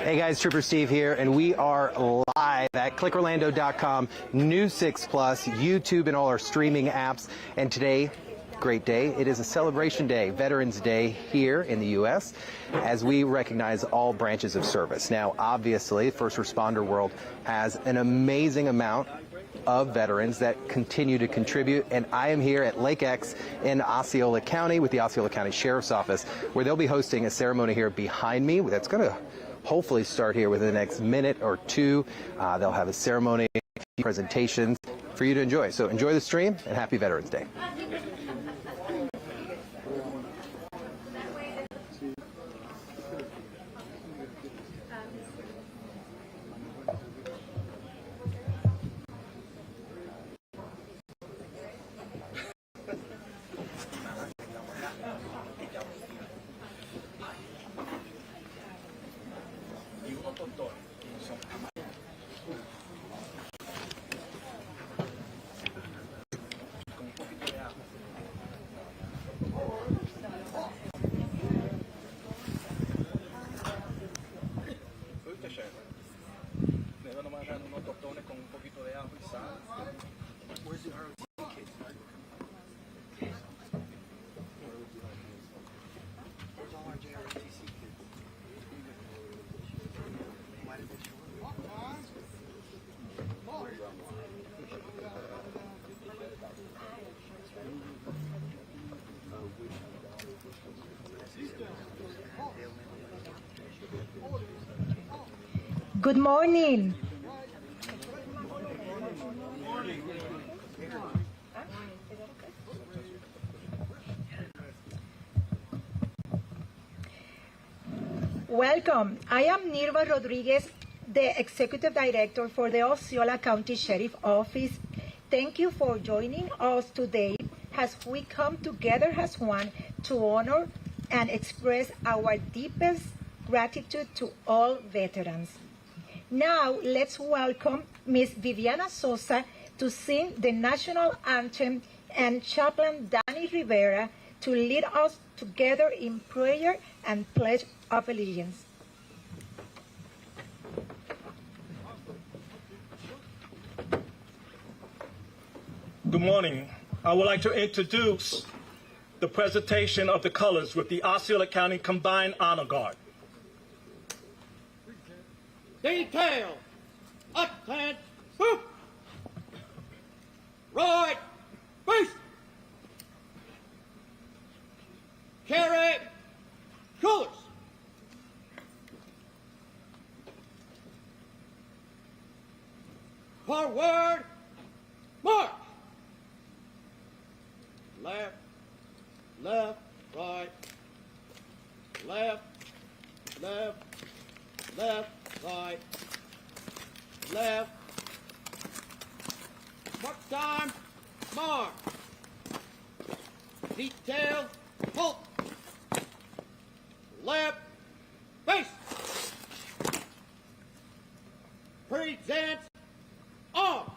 Hey guys, Trooper Steve here, and we are live at clickorlando.com, News 6 Plus, YouTube, and all our streaming apps. And today, great day. It is a celebration day, Veterans Day here in the U.S., as we recognize all branches of service. Now, obviously, first responder world has an amazing amount of veterans that continue to contribute, and I am here at Lake X in Osceola County with the Osceola County Sheriff's Office, where they'll be hosting a ceremony here behind me that's going to hopefully start here within the next minute or two. They'll have a ceremony, presentations for you to enjoy. So enjoy the stream, and happy Veterans Day. Good morning. Welcome. I am Nirva Rodriguez, the Executive Director for the Osceola County Sheriff Office. Thank you for joining us today as we come together as one to honor and express our deepest gratitude to all veterans. Now, let's welcome Ms. Viviana Sosa to sing the national anthem and Chaplain Danny Rivera to lead us together in prayer and pledge of allegiance. Good morning. I would like to introduce the presentation of the colors with the Osceola County Combined Honor Guard. Detail, attend, boop, right, face, carry, colors, forward, march, left, left, right, left, left, left, right, left, march time, march, detail, halt, left, face, present, arms.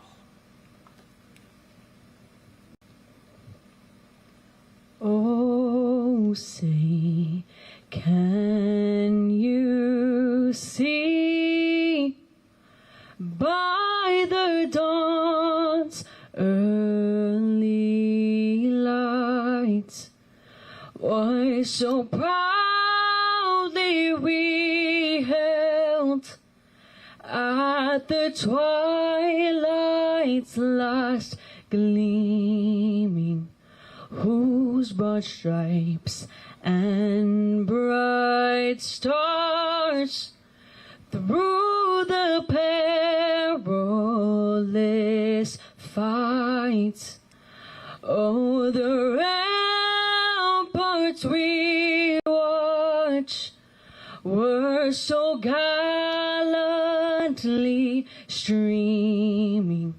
Oh, say, can you see by the dawn's early light why so proudly we held at the twilight's last gleaming, whose broad stripes and bright stars through the perilous fight, oh, the ramparts we watch were so gallantly streaming,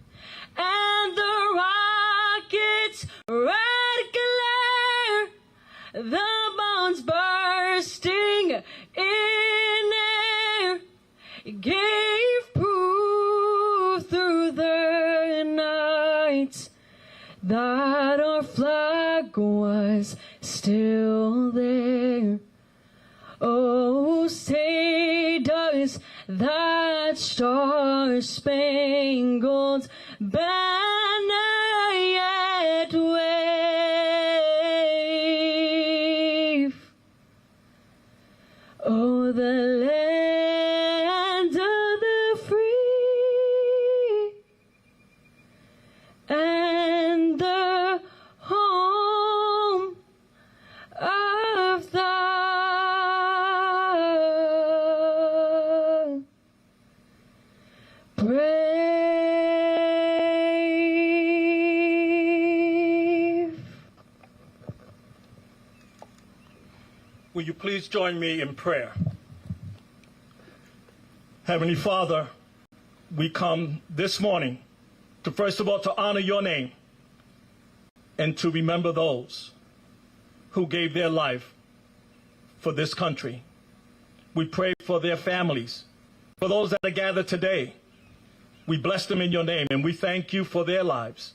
and the rockets' red glare, the bombs bursting in air, gave proof through the night that our flag was still there. Oh, say does that star-spangled banner yet wave? Oh, the land of the free and the home of the brave. Will you please join me in prayer? Heavenly Father, we come this morning to first of all to honor your name and to remember those who gave their life for this country. We pray for their families, for those that are gathered today. We bless them in your name and we thank you for their lives.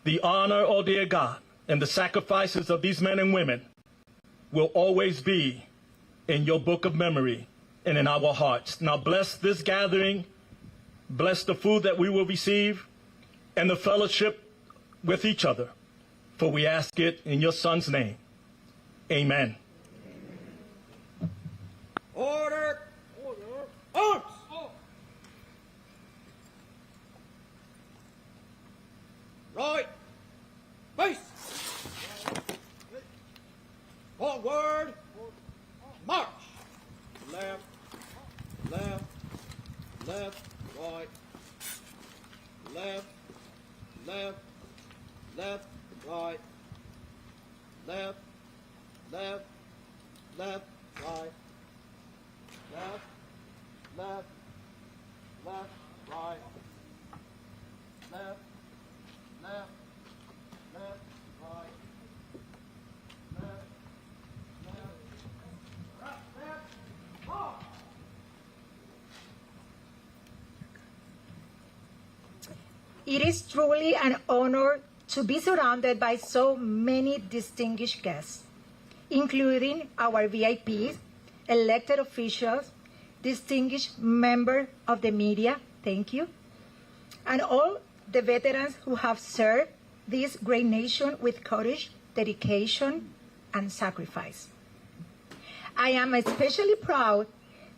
The honor, oh dear God, and the sacrifices of these men and women will always be in your book of memory and in our hearts. Now bless this gathering, bless the food that we will receive, and the fellowship with each other. For we ask it in your Son's name. Amen. Order. Arms. Right. Face. Forward. March. Left. Left. Left. Right. Left. Left. Left. Right. Left. Left. Left. Right. Left. Left. Left. Right. Left. Left. Left. Right. Left. Left. Right. Left. Off. It is truly an honor to be surrounded by so many distinguished guests, including our VIPs, elected officials, distinguished members of the media, thank you, and all the veterans who have served this great nation with courage, dedication, and sacrifice. I am especially proud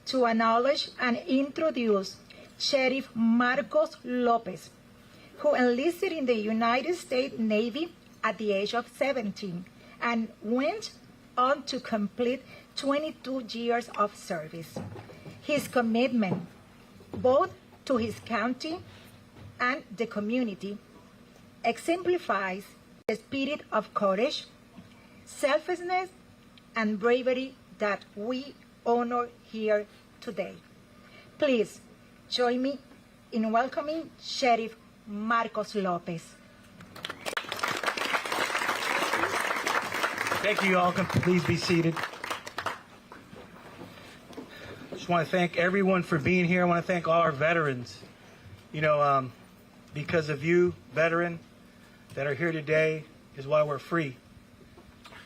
to acknowledge and introduce Sheriff Marcos Lopez, who enlisted in the United States Navy at the age of 17 and went on to complete 22 years of service. His commitment, both to his county and the community, exemplifies the spirit of courage, selflessness, and bravery that we honor here today. Please join me in welcoming Sheriff Marcos Lopez. Thank you, all. Please be seated. Just want to thank everyone for being here. I want to thank all our veterans. You know, because of you, veteran, that are here today is why we're free.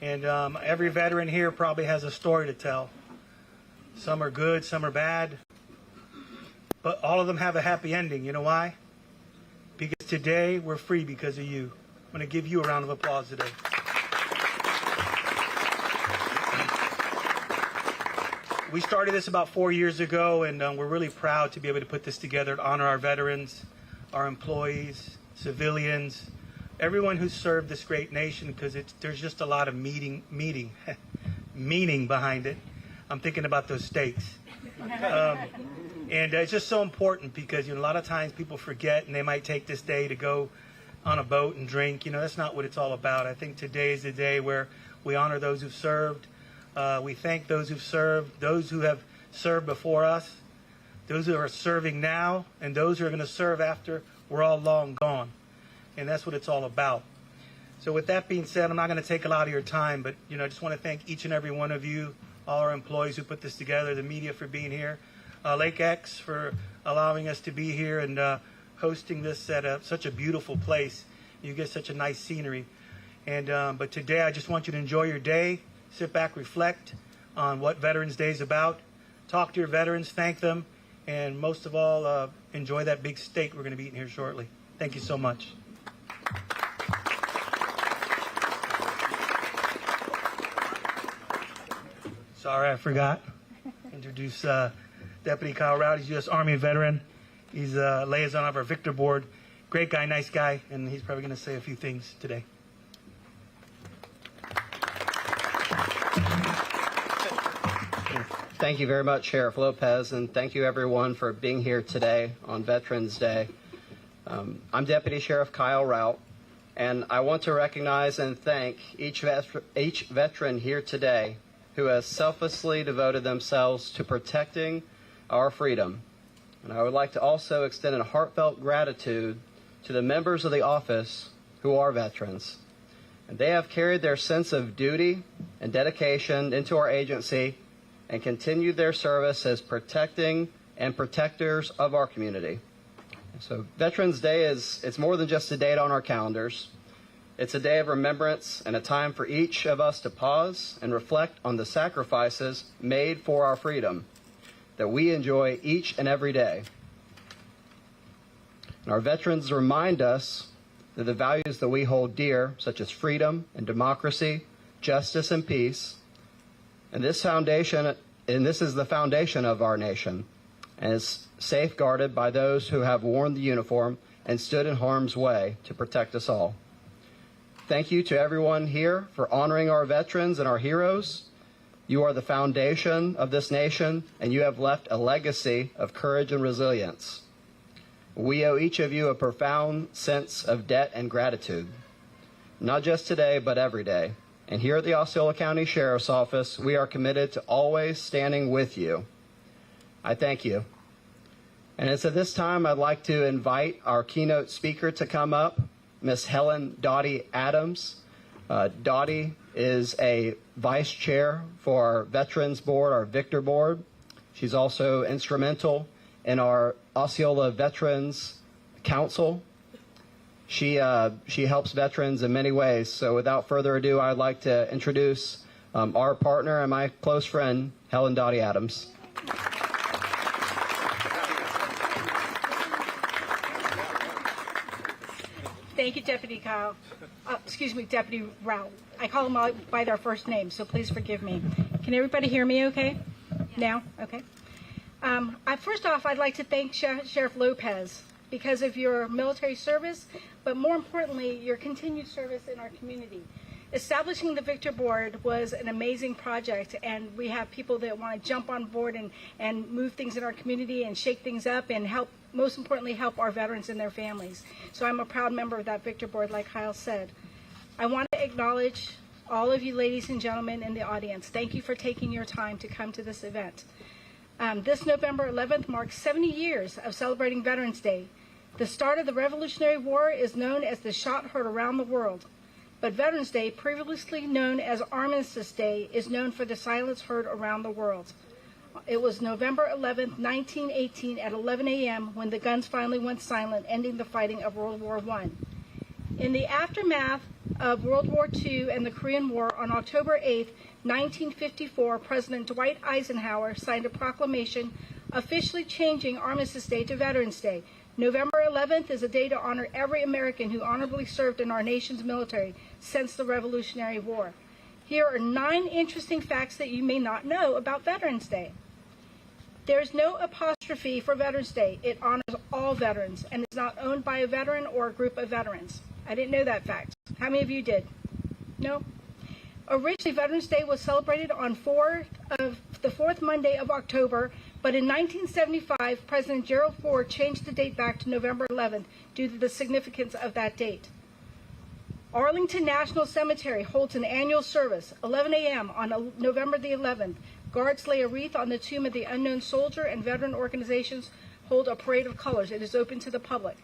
And every veteran here probably has a story to tell. Some are good, some are bad. But all of them have a happy ending. You know why? Because today we're free because of you. I'm going to give you a round of applause today. We started this about 4 years ago, and we're really proud to be able to put this together to honor our veterans, our employees, civilians, everyone who served this great nation, because there's just a lot of meaning behind it. I'm thinking about those steaks. And it's just so important because, you know, a lot of times people forget and they might take this day to go on a boat and drink. You know, that's not what it's all about. I think today is the day where we honor those who've served. We thank those who've served, those who have served before us, those who are serving now, and those who are going to serve after we're all long gone. And that's what it's all about. So with that being said, I'm not going to take a lot of your time, but, you know, I just want to thank each and every one of you, all our employees who put this together, the media for being here, Lake X for allowing us to be here and hosting this at such a beautiful place. You get such a nice scenery. And but today I just want you to enjoy your day, sit back, reflect on what Veterans Day is about. Talk to your veterans, thank them, and most of all, enjoy that big steak we're going to be eating here shortly. Thank you so much. Sorry, I forgot. Introduce Deputy Kyle Rowdy. He's U.S. Army veteran. He's a liaison of our Victor Board. Great guy, nice guy, and he's probably going to say a few things today. Thank you very much, Sheriff Lopez, and thank you everyone for being here today on Veterans Day. I'm Deputy Sheriff Kyle Rout, and I want to recognize and thank each veteran here today who has selflessly devoted themselves to protecting our freedom. And I would like to also extend a heartfelt gratitude to the members of the office who are veterans. And they have carried their sense of duty and dedication into our agency and continued their service as protecting and protectors of our community. So Veterans Day it's more than just a date on our calendars. It's a day of remembrance and a time for each of us to pause and reflect on the sacrifices made for our freedom that we enjoy each and every day. And our veterans remind us that the values that we hold dear, such as freedom and democracy, justice and peace, and this is the foundation of our nation, and is safeguarded by those who have worn the uniform and stood in harm's way to protect us all. Thank you to everyone here for honoring our veterans and our heroes. You are the foundation of this nation, and you have left a legacy of courage and resilience. We owe each of you a profound sense of debt and gratitude, not just today, but every day. And here at the Osceola County Sheriff's Office, we are committed to always standing with you. I thank you. And it's at this time I'd like to invite our keynote speaker to come up, Miss Helen Dottie Adams. Dottie is a vice chair for our Veterans Board, our Victor Board. She's also instrumental in our Osceola Veterans Council. She helps veterans in many ways. So without further ado, I'd like to introduce our partner and my close friend, Helen Dottie Adams. Thank you, Deputy Kyle. Deputy Rout. I call them all by their first name, so please forgive me. Can everybody hear me okay? Now? Okay. First off, I'd like to thank Sheriff Lopez because of your military service, but more importantly, your continued service in our community. Establishing the Victor Board was an amazing project, and we have people that want to jump on board and move things in our community and shake things up and help, most importantly, help our veterans and their families. So I'm a proud member of that Victor Board, like Kyle said. I want to acknowledge all of you ladies and gentlemen in the audience. Thank you for taking your time to come to this event. This November 11th marks 70 years of celebrating Veterans Day. The start of the Revolutionary War is known as the shot heard around the world. But Veterans Day, previously known as Armistice Day, is known for the silence heard around the world. It was November 11, 1918 at 11 a.m. when the guns finally went silent, ending the fighting of World War I. In the aftermath of World War II and the Korean War, on October 8, 1954, President Dwight Eisenhower signed a proclamation officially changing Armistice Day to Veterans Day. November 11th is a day to honor every American who honorably served in our nation's military since the Revolutionary War. Here are 9 interesting facts that you may not know about Veterans Day. There is no apostrophe for Veterans Day. It honors all veterans and is not owned by a veteran or a group of veterans. I didn't know that fact. How many of you did? No? Originally, Veterans Day was celebrated on the fourth Monday of October, but in 1975, President Gerald Ford changed the date back to November 11th due to the significance of that date. Arlington National Cemetery holds an annual service, 11 a.m. on November the 11th. Guards lay a wreath on the tomb of the unknown soldier, and veteran organizations hold a parade of colors. It is open to the public.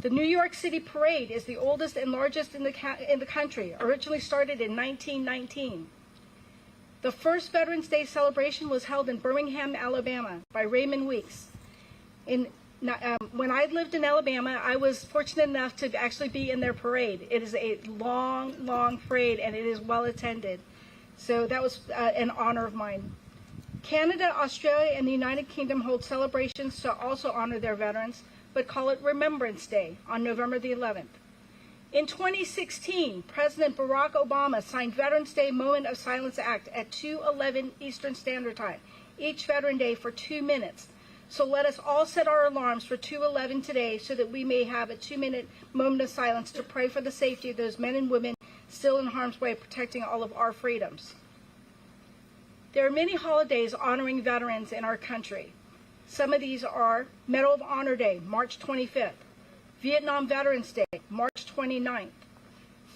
The New York City Parade is the oldest and largest in the country, originally started in 1919. The first Veterans Day celebration was held in Birmingham, Alabama, by Raymond Weeks. When I lived in Alabama, I was fortunate enough to actually be in their parade. It is a long, long parade, and it is well attended. So that was an honor of mine. Canada, Australia, and the United Kingdom hold celebrations to also honor their veterans, but call it Remembrance Day on November the 11th. In 2016, President Barack Obama signed Veterans Day Moment of Silence Act at 2:11 Eastern Standard Time, each Veteran Day for 2 minutes. So let us all set our alarms for 2:11 today so that we may have a 2-minute moment of silence to pray for the safety of those men and women still in harm's way, protecting all of our freedoms. There are many holidays honoring veterans in our country. Some of these are Medal of Honor Day, March 25th, Vietnam Veterans Day, March 29th,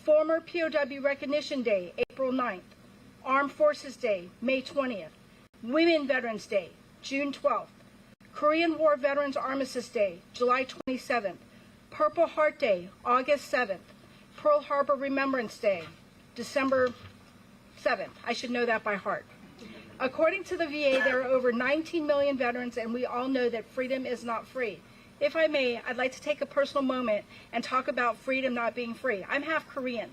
Former POW Recognition Day, April 9th, Armed Forces Day, May 20th, Women Veterans Day, June 12th, Korean War Veterans Armistice Day, July 27th, Purple Heart Day, August 7th, Pearl Harbor Remembrance Day, December 7th. I should know that by heart. According to the VA, there are over 19 million veterans, and we all know that freedom is not free. If I may, I'd like to take a personal moment and talk about freedom not being free. I'm half Korean.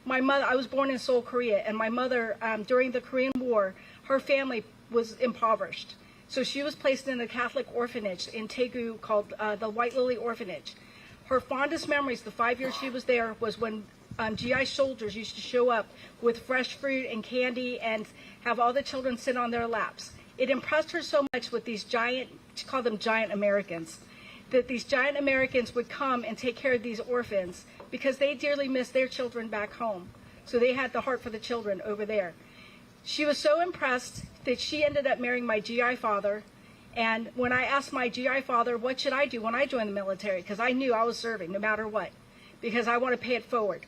I was born in Seoul, Korea, and my mother, during the Korean War, her family was impoverished. So she was placed in a Catholic orphanage in Daegu called the White Lily Orphanage. Her fondest memories, the 5 years she was there, was when GI soldiers used to show up with fresh fruit and candy and have all the children sit on their laps. It impressed her so much with these giant, she called them giant Americans, that these giant Americans would come and take care of these orphans because they dearly missed their children back home. So they had the heart for the children over there. She was so impressed that she ended up marrying my GI father. And when I asked my GI father, what should I do when I joined the military? Because I knew I was serving no matter what, because I want to pay it forward.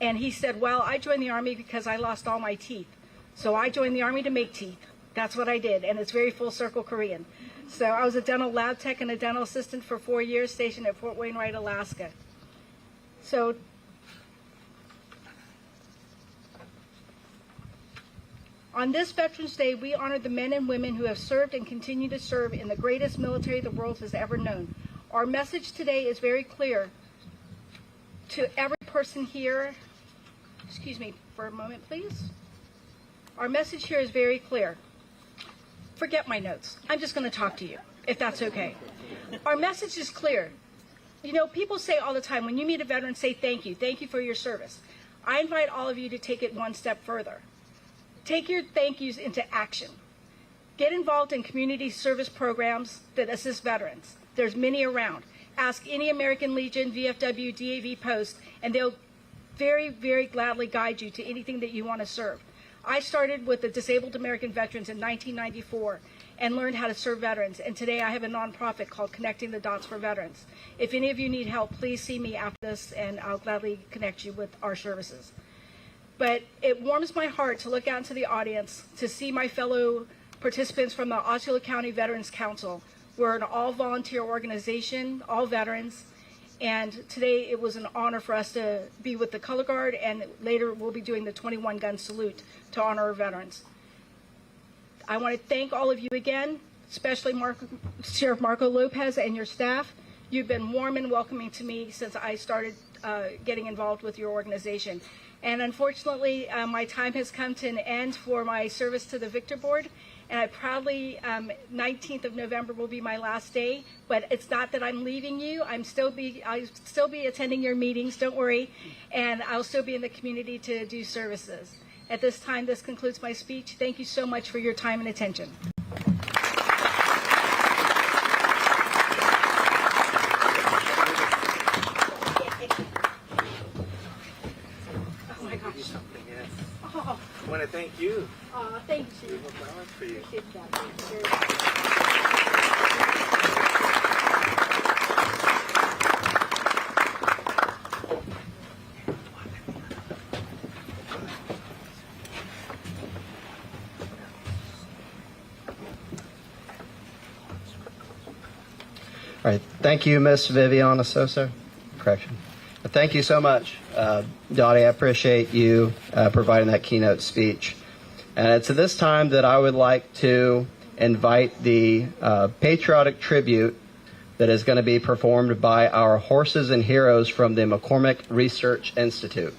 And he said, well, I joined the Army because I lost all my teeth. So I joined the Army to make teeth. That's what I did. And it's very full circle Korean. So I was a dental lab tech and a dental assistant for 4 years, stationed at Fort Wainwright, Alaska. So on this Veterans Day, we honor the men and women who have served and continue to serve in the greatest military the world has ever known. Our message today is very clear to every person here. Excuse me for a moment, please. Our message here is very clear. Forget my notes. I'm just going to talk to you, if that's okay. Our message is clear. You know, people say all the time, when you meet a veteran, say thank you for your service. I invite all of you to take it one step further. Take your thank yous into action. Get involved in community service programs that assist veterans. There's many around. Ask any American Legion, VFW, DAV post, and they'll very, very gladly guide you to anything that you want to serve. I started with the Disabled American Veterans in 1994 and learned how to serve veterans, and today I have a nonprofit called Connecting the Dots for Veterans. If any of you need help, please see me after this, and I'll gladly connect you with our services. But it warms my heart to look out into the audience, to see my fellow participants from the Osceola County Veterans Council. We're an all-volunteer organization, all veterans, and today it was an honor for us to be with the Color Guard, and later we'll be doing the 21-gun salute to honor our veterans. I want to thank all of you again, especially Sheriff Marco Lopez and your staff. You've been warm and welcoming to me since I started getting involved with your organization. And unfortunately, my time has come to an end for my service to the Victor Board, and I proudly, 19th of November will be my last day, but it's not that I'm leaving you. I'll still be attending your meetings, don't worry, and I'll still be in the community to do services. At this time, this concludes my speech. Thank you so much for your time and attention. I want to thank you. Thank you. For you. Appreciate that. Thank you very much. All right. Thank you, Miss Viviana Sosa. Correction. Thank you so much, Dottie. I appreciate you providing that keynote speech. And it's at this time that I would like to invite the patriotic tribute that is going to be performed by our horses and heroes from the McCormick Research Institute.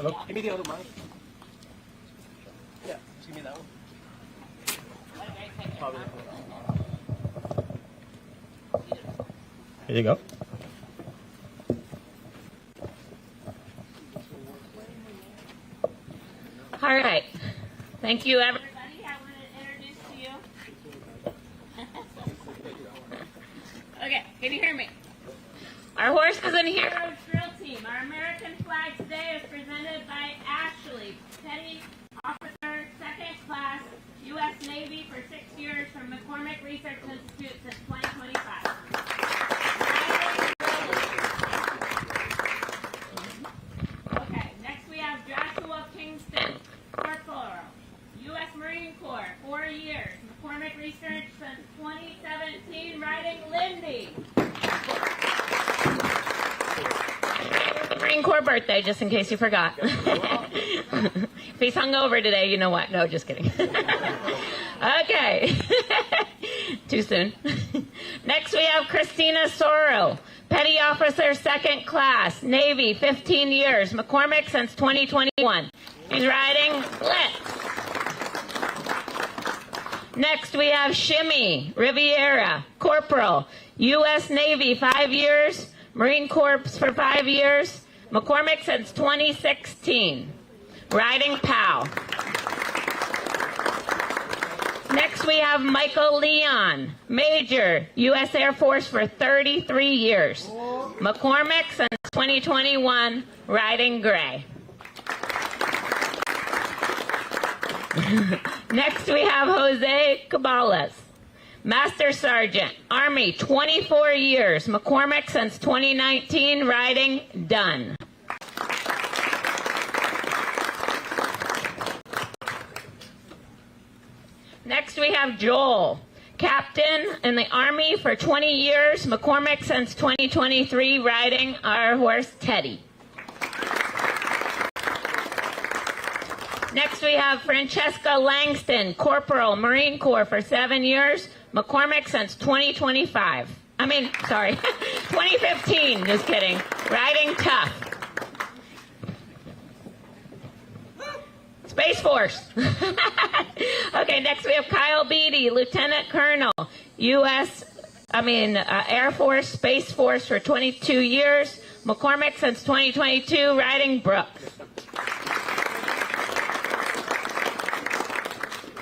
Hello? Give me the other mic. Yeah, just give me that one. Here you go. All right. Thank you, everybody. I want to introduce to you. Okay, can you hear me? Our Horses and Heroes drill team. Our American flag today is presented by Ashley, Petty Officer, 2nd Class, U.S. Navy for 6 years from McCormick Research Institute since 2025. Okay, next we have Joshua Kingston, Corporal, U.S. Marine Corps, 4 years, McCormick Research since 2017, riding Lindy. before birthday, just in case you forgot. If he's hungover today, you know what? No, just kidding. Okay. Too soon. Next, we have Christina Sorrow, Petty Officer, 2nd Class, Navy, 15 years, McCormick since 2021. She's riding Blitz. Next, we have Shimmy Riviera, Corporal, U.S. Navy, 5 years, Marine Corps for 5 years, McCormick since 2016, riding POW. Next, we have Michael Leon, Major, U.S. Air Force for 33 years, McCormick since 2021, riding gray. Next, we have Jose Cabales, Master Sergeant, Army, 24 years, McCormick since 2019, riding done. Next, we have Joel, Captain in the Army for 20 years, McCormick since 2023, riding our horse Teddy. Next, we have Francesca Langston, Corporal, Marine Corps for 7 years, McCormick since 2015, just kidding, riding tough. Space Force. Okay, next we have Kyle Beatty, Lieutenant Colonel, Air Force, Space Force for 22 years, McCormick since 2022, riding Brooks.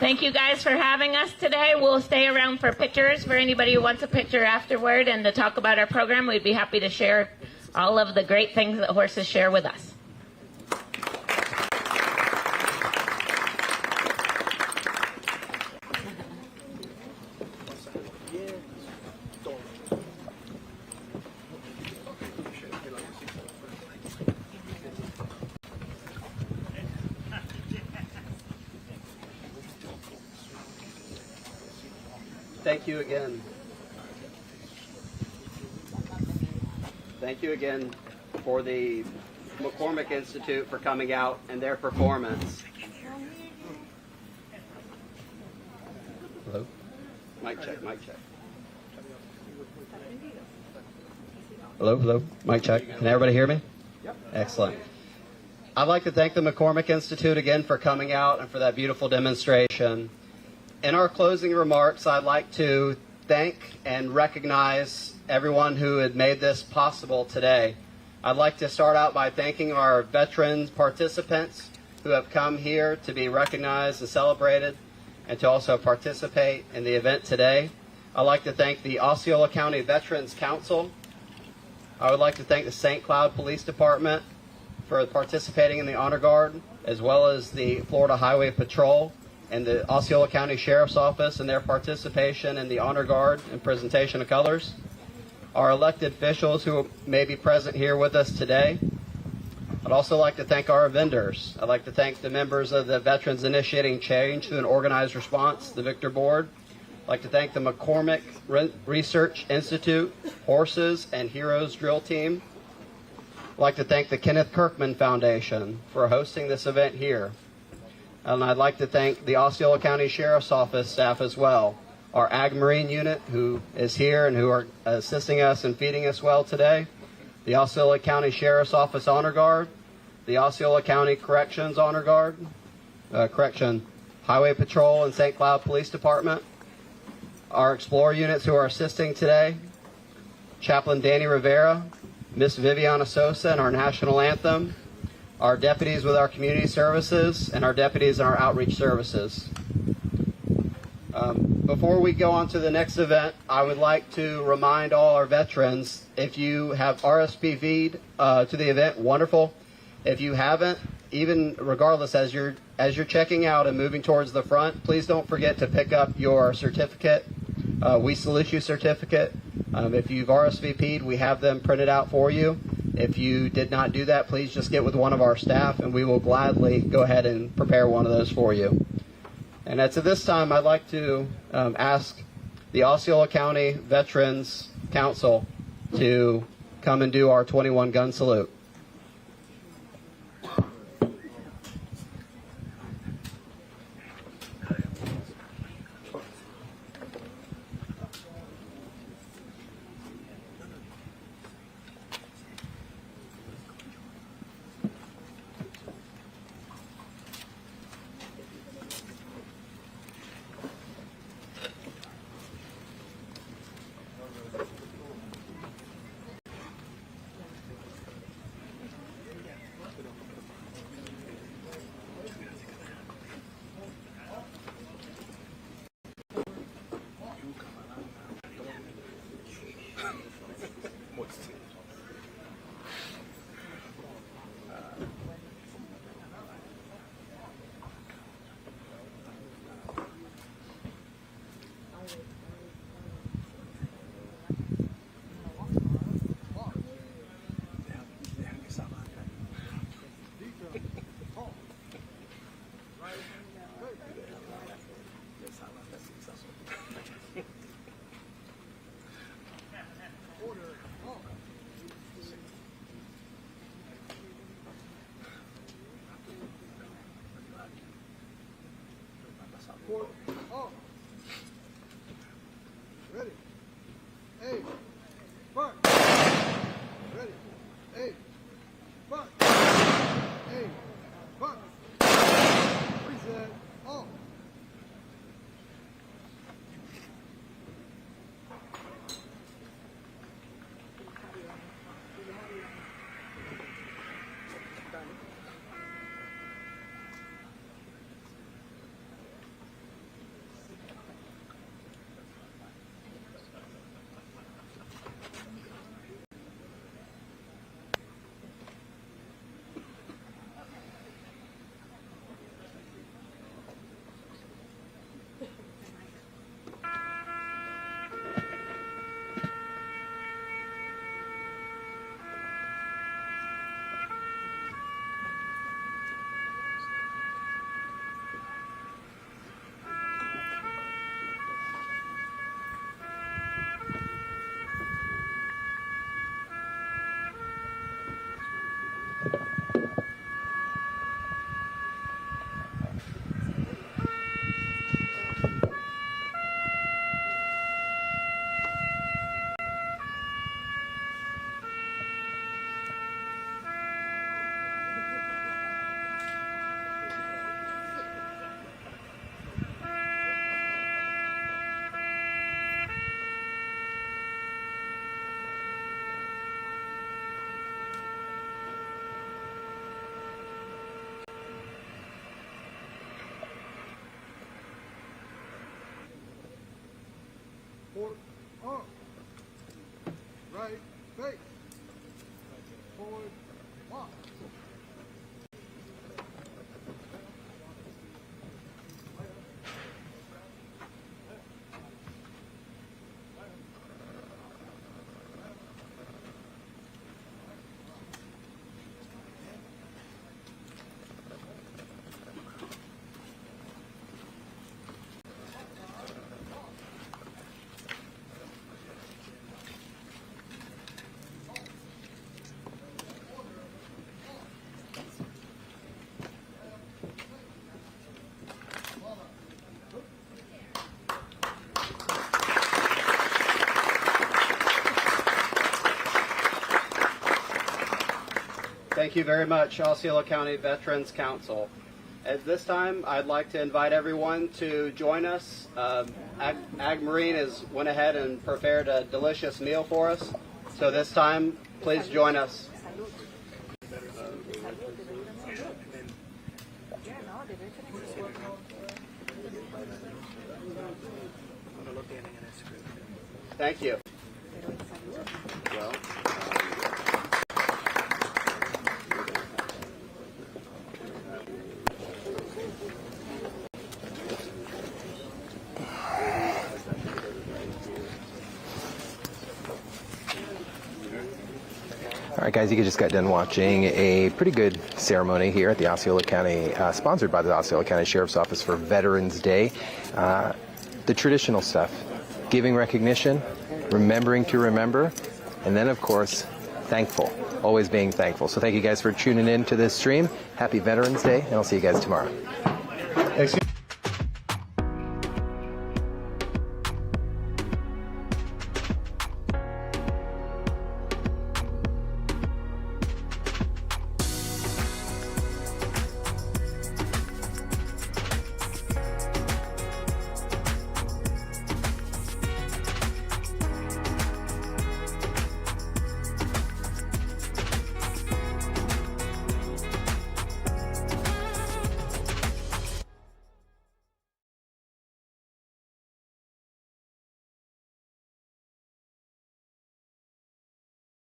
Thank you guys for having us today. We'll stay around for pictures for anybody who wants a picture afterward and to talk about our program. We'd be happy to share all of the great things that horses share with us. Thank you again. Thank you again for the McCormick Institute for coming out and their performance. Hello? Mic check, mic check. Hello, hello, mic check. Can everybody hear me? Yep. Excellent. I'd like to thank the McCormick Institute again for coming out and for that beautiful demonstration. In our closing remarks, I'd like to thank and recognize everyone who had made this possible today. I'd like to start out by thanking our veteran participants who have come here to be recognized and celebrated and to also participate in the event today. I'd like to thank the Osceola County Veterans Council. I would like to thank the St. Cloud Police Department for participating in the Honor Guard, as well as the Florida Highway Patrol and the Osceola County Sheriff's Office and their participation in the Honor Guard and presentation of colors. Our elected officials who may be present here with us today. I'd also like to thank our vendors. I'd like to thank the members of the Veterans Initiating Change through an organized response, the Victor Board. I'd like to thank the McCormick Research Institute, Horses and Heroes Drill Team. I'd like to thank the Kenneth Kirkman Foundation for hosting this event here. And I'd like to thank the Osceola County Sheriff's Office staff as well, our Ag Marine unit who is here and who are assisting us and feeding us well today, the Osceola County Sheriff's Office Honor Guard, the Osceola County Corrections Honor Guard, Highway Patrol and St. Cloud Police Department, our Explorer units who are assisting today, Chaplain Danny Rivera, Miss Viviana Sosa and our National Anthem, our deputies with our community services, and our deputies in our outreach services. Before we go on to the next event, I would like to remind all our veterans, if you have RSVP'd to the event, wonderful. If you haven't, even regardless, as you're checking out and moving towards the front, please don't forget to pick up your certificate. We salute you certificate. If you've RSVP'd, we have them printed out for you. If you did not do that, please just get with one of our staff and we will gladly go ahead and prepare one of those for you. And at this time, I'd like to ask the Osceola County Veterans Council to come and do our 21 gun salute. Ready. Hey. March. Ready. Hey. March. Hey. March. Reset. Off. Forward, on. Right, face. Forward, walk. Thank you very much, Osceola County Veterans Council. At this time, I'd like to invite everyone to join us. Ag Marine has went ahead and prepared a delicious meal for us. So this time, please join us. Thank you. Well, All right, guys, you just got done watching a pretty good ceremony here at the Osceola County, sponsored by the Osceola County Sheriff's Office for Veterans Day. The traditional stuff, giving recognition, remembering to remember, and then, of course, thankful, always being thankful. So thank you guys for tuning in to this stream. Happy Veterans Day, and I'll see you guys tomorrow. excuse